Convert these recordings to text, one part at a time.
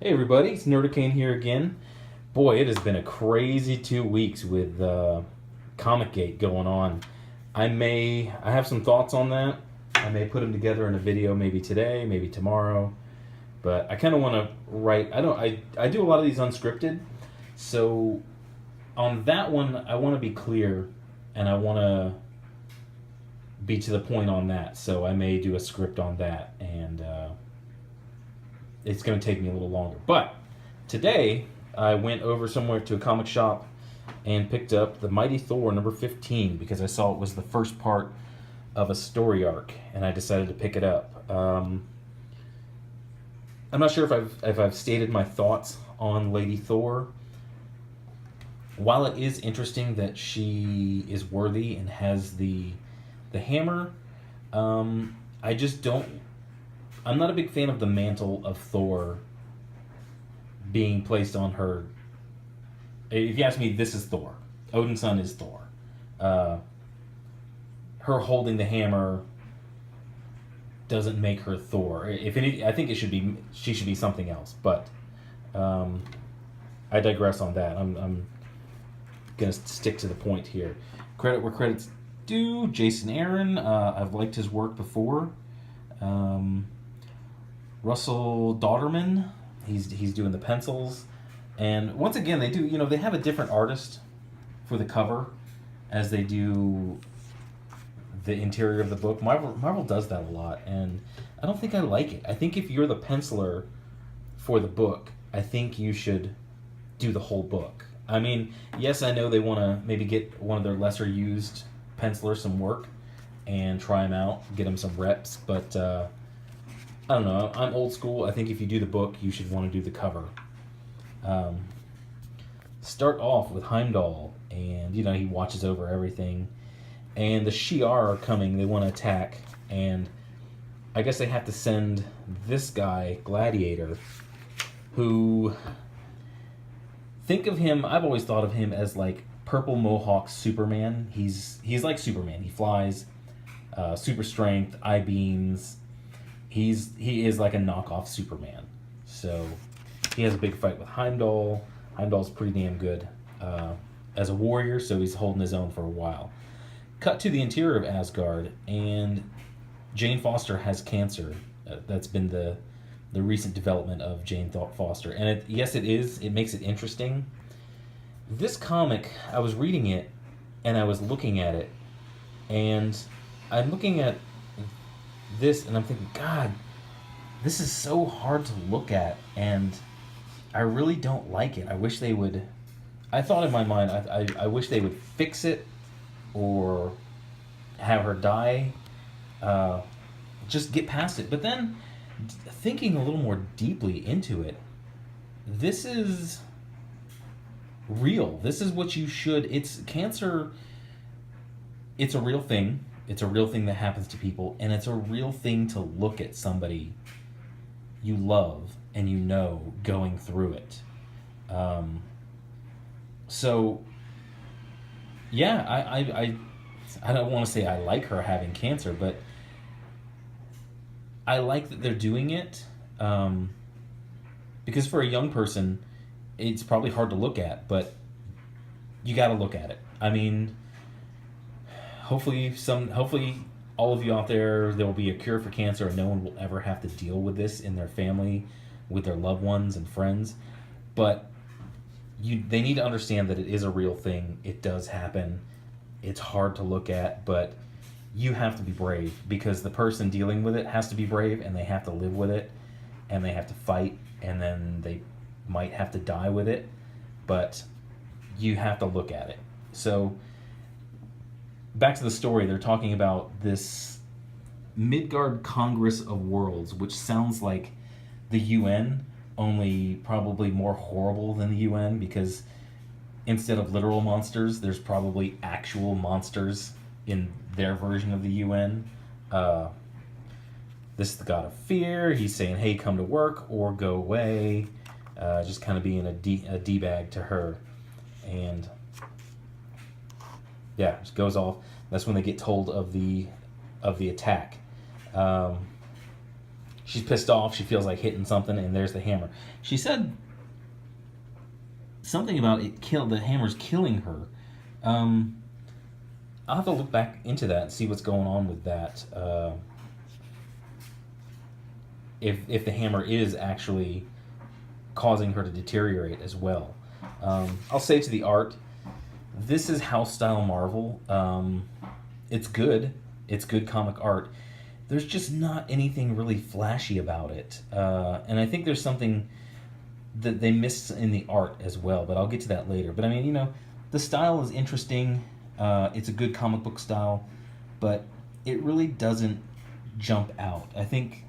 Hey everybody, it's Nerdicane here again. Boy, it has been a crazy 2 weeks with Comic Gate going on. I have some thoughts on that. I may put them together in a video maybe today, maybe tomorrow. But I kind of want to write. I do a lot of these unscripted, so on that one I want to be clear, and I want to be to the point on that. So I may do a script on that, and it's going to take me a little longer. But today, I went over somewhere to a comic shop and picked up the Mighty Thor number 15 because I saw it was the first part of a story arc, and I decided to pick it up. I'm not sure if I've stated my thoughts on Lady Thor. While it is interesting that she is worthy and has the hammer, I just don't. I'm not a big fan of the mantle of Thor being placed on her. If you ask me, this is Thor. Odin's son is Thor. Her holding the hammer doesn't make her Thor. If any, I think she should be something else. But I digress on that. I'm gonna stick to the point here. Credit where credit's due. Jason Aaron. I've liked his work before. Russell Dauterman, he's doing the pencils, and once again they have a different artist for the cover as they do the interior of the book. Marvel does that a lot, and I don't think I like it. I think if you're the penciler for the book, I think you should do the whole book. I mean, yes, I know they want to maybe get one of their lesser used pencilers some work and try them out, get them some reps, but I don't know. I'm old school. I think if you do the book, you should want to do the cover. Start off with Heimdall, and he watches over everything. And the Shi'ar are coming. They want to attack, and I guess they have to send this guy, Gladiator, who, think of him. I've always thought of him as like purple Mohawk Superman. He's like Superman. He flies, super strength, eye beams. He is like a knockoff Superman. So he has a big fight with Heimdall. Heimdall's pretty damn good as a warrior, so he's holding his own for a while. Cut to the interior of Asgard, and Jane Foster has cancer. That's been the recent development of Jane Foster. And it makes it interesting. This comic, I was reading it, and I was looking at it, and I'm looking at this and I'm thinking, God, this is so hard to look at, and I really don't like it. I wish they would. I thought in my mind, I wish they would fix it or have her die. Just get past it. But then, thinking a little more deeply into it, this is real. This is what you should. It's cancer. It's a real thing. It's a real thing that happens to people, and it's a real thing to look at somebody you love and going through it. So, yeah, I don't want to say I like her having cancer, but I like that they're doing it, because for a young person, it's probably hard to look at, but you got to look at it. I mean, hopefully all of you out there will be a cure for cancer, and no one will ever have to deal with this in their family, with their loved ones and friends. But they need to understand that it is a real thing. It does happen. It's hard to look at, but you have to be brave, because the person dealing with it has to be brave, and they have to live with it, and they have to fight, and then they might have to die with it, but you have to look at it. So back to the story, they're talking about this Midgard Congress of Worlds, which sounds like the UN, only probably more horrible than the UN, because instead of literal monsters, there's probably actual monsters in their version of the UN. This is the god of fear. He's saying, hey, come to work or go away. Just kind of being a D-bag to her. And yeah, just goes off. That's when they get told of the attack. she's pissed off. She feels like hitting something, and there's the hammer. She said something about the hammer's killing her. I'll have to look back into that and see what's going on with that. If the hammer is actually causing her to deteriorate as well. I'll say to the art, this is house style Marvel. It's good. It's good comic art. There's just not anything really flashy about it. And I think there's something that they missed in the art as well, but I'll get to that later. But I mean, the style is interesting. It's a good comic book style, but it really doesn't jump out. I think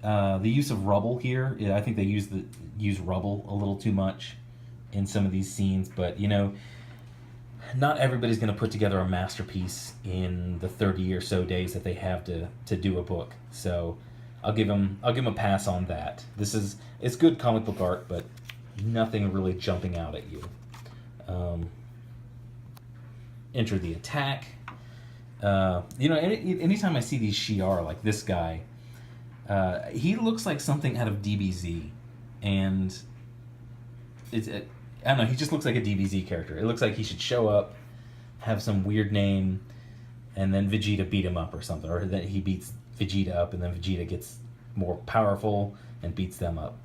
the use of rubble here, I think they use rubble a little too much in some of these scenes, but not everybody's going to put together a masterpiece in the 30 or so days that they have to do a book. So I'll give them a pass on that. It's good comic book art, but nothing really jumping out at you. Enter the attack. Anytime I see these Shi'ar, like this guy, he looks like something out of DBZ, and I don't know, he just looks like a DBZ character. It looks like he should show up, have some weird name, and then Vegeta beat him up or something, or that he beats Vegeta up, and then Vegeta gets more powerful and beats them up.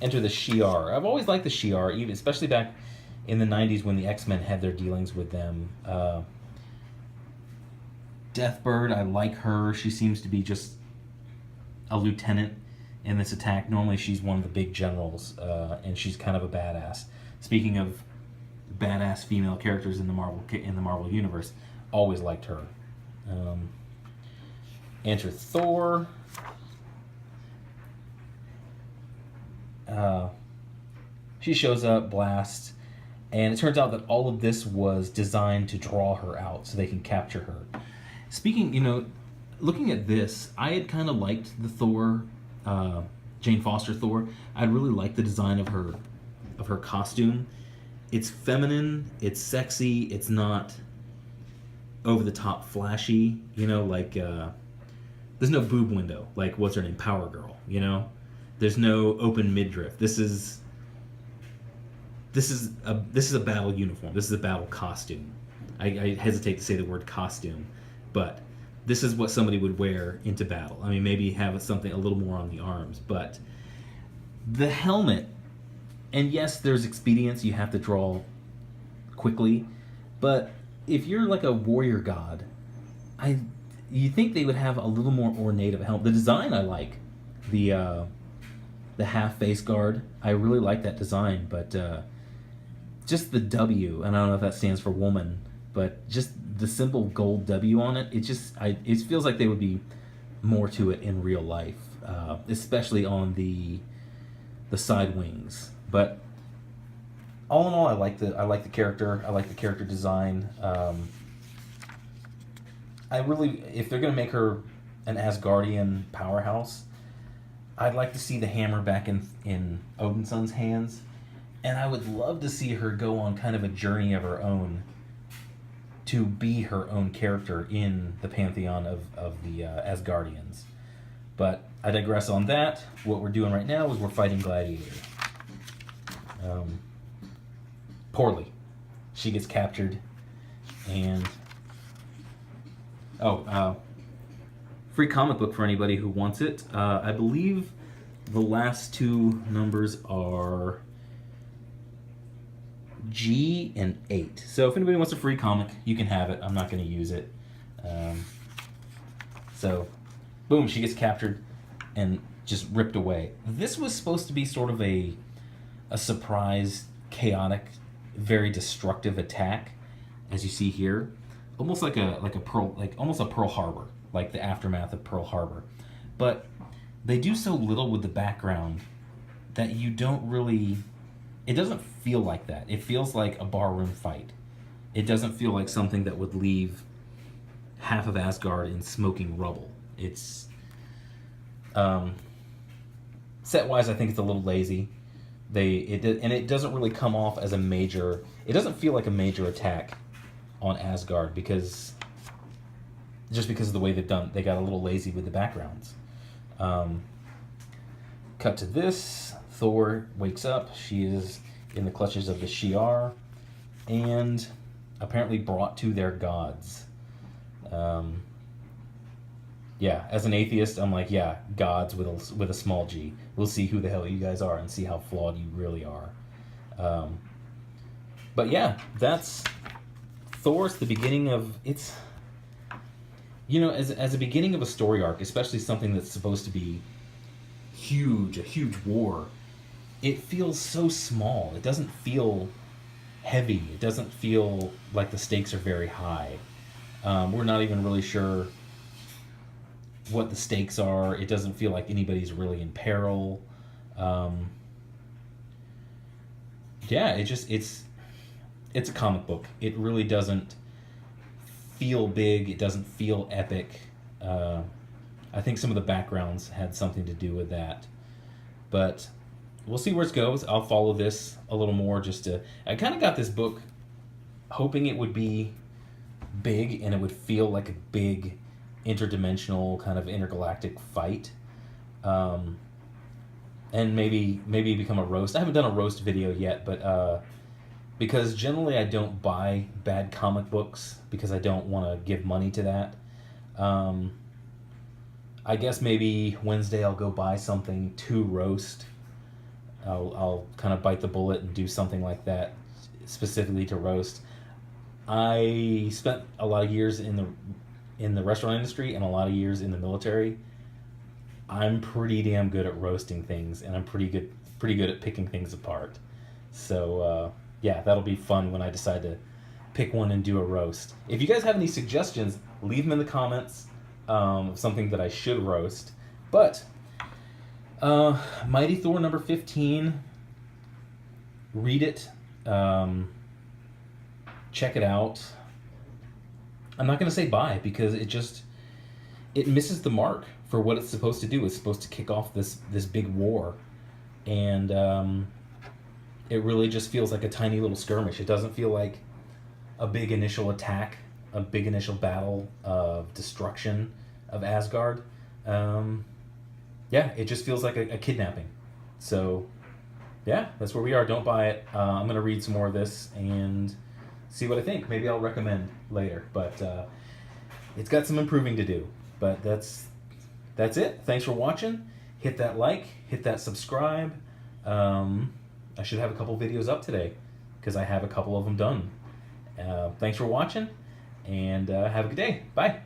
Enter the Shi'ar. I've always liked the Shi'ar, even especially back in the 90s when the X-Men had their dealings with them. Deathbird, I like her. She seems to be just a lieutenant in this attack. Normally she's one of the big generals, and she's kind of a badass. Speaking of badass female characters in the Marvel universe, always liked her. Enter Thor. She shows up, blast, and it turns out that all of this was designed to draw her out so they can capture her. Speaking, looking at this, I had kind of liked the Thor, Jane Foster Thor. I really liked the design of her costume. It's feminine, it's sexy, it's not over the top flashy, like there's no boob window, like what's her name, Power Girl, There's no open midriff. This is a battle uniform. This is a battle costume. I hesitate to say the word costume, but this is what somebody would wear into battle. I mean, maybe have something a little more on the arms, but the helmet, and yes, there's expedience. You have to draw quickly, but if you're like a warrior god, you think they would have a little more ornate of a helmet. The design I like, the half face guard. I really like that design, but just the W, and I don't know if that stands for woman, but just the simple gold W on it, it feels like there would be more to it in real life, especially on the side wings. But all in all, I like the character. I like the character design. If they're gonna make her an Asgardian powerhouse, I'd like to see the hammer back in Odinson's hands, and I would love to see her go on kind of a journey of her own to be her own character in the pantheon of the Asgardians. But I digress on that. What we're doing right now is we're fighting Gladiator. Poorly. She gets captured, and free comic book for anybody who wants it. I believe the last two numbers are G and 8. So if anybody wants a free comic, you can have it. I'm not going to use it. So, boom, she gets captured and just ripped away. This was supposed to be sort of a surprise, chaotic, very destructive attack, as you see here, almost like almost a Pearl Harbor, like the aftermath of Pearl Harbor. But they do so little with the background that you don't really. It doesn't feel like that. It feels like a barroom fight. It doesn't feel like something that would leave half of Asgard in smoking rubble. It's set-wise, I think it's a little lazy. It doesn't really come off as a major. It doesn't feel like a major attack on Asgard because of the way they got a little lazy with the backgrounds. Cut to this. Thor wakes up. She is in the clutches of the Shi'ar and apparently brought to their gods. Yeah, as an atheist, I'm like, yeah, gods with a small g. We'll see who the hell you guys are and see how flawed you really are. But yeah, that's Thor's the beginning of it's. You know, as a beginning of a story arc, especially something that's supposed to be huge, a huge war, it feels so small. It doesn't feel heavy. It doesn't feel like the stakes are very high. We're not even really sure what the stakes are. It doesn't feel like anybody's really in peril. Yeah, it's a comic book. It really doesn't feel big. It doesn't feel epic. I think some of the backgrounds had something to do with that. But we'll see where it goes. I'll follow this a little more just to... I kind of got this book hoping it would be big and it would feel like a big interdimensional kind of intergalactic fight. And maybe become a roast. I haven't done a roast video yet, but because generally I don't buy bad comic books because I don't want to give money to that. I guess maybe Wednesday I'll go buy something to roast. I'll kind of bite the bullet and do something like that specifically to roast. I spent a lot of years in the restaurant industry and a lot of years in the military. I'm pretty damn good at roasting things, and I'm pretty good at picking things apart. So yeah, that'll be fun when I decide to pick one and do a roast. If you guys have any suggestions, leave them in the comments of something that I should roast. But Mighty Thor number 15, read it, check it out. I'm not going to say buy because it misses the mark for what it's supposed to do. It's supposed to kick off this big war, and it really just feels like a tiny little skirmish. It doesn't feel like a big initial attack, a big initial battle of destruction of Asgard. Yeah, it just feels like a kidnapping. So yeah, that's where we are. Don't buy it. I'm going to read some more of this and see what I think. Maybe I'll recommend later, but it's got some improving to do. But that's it. Thanks for watching. Hit that like, hit that subscribe. I should have a couple videos up today because I have a couple of them done. Thanks for watching, and have a good day. Bye.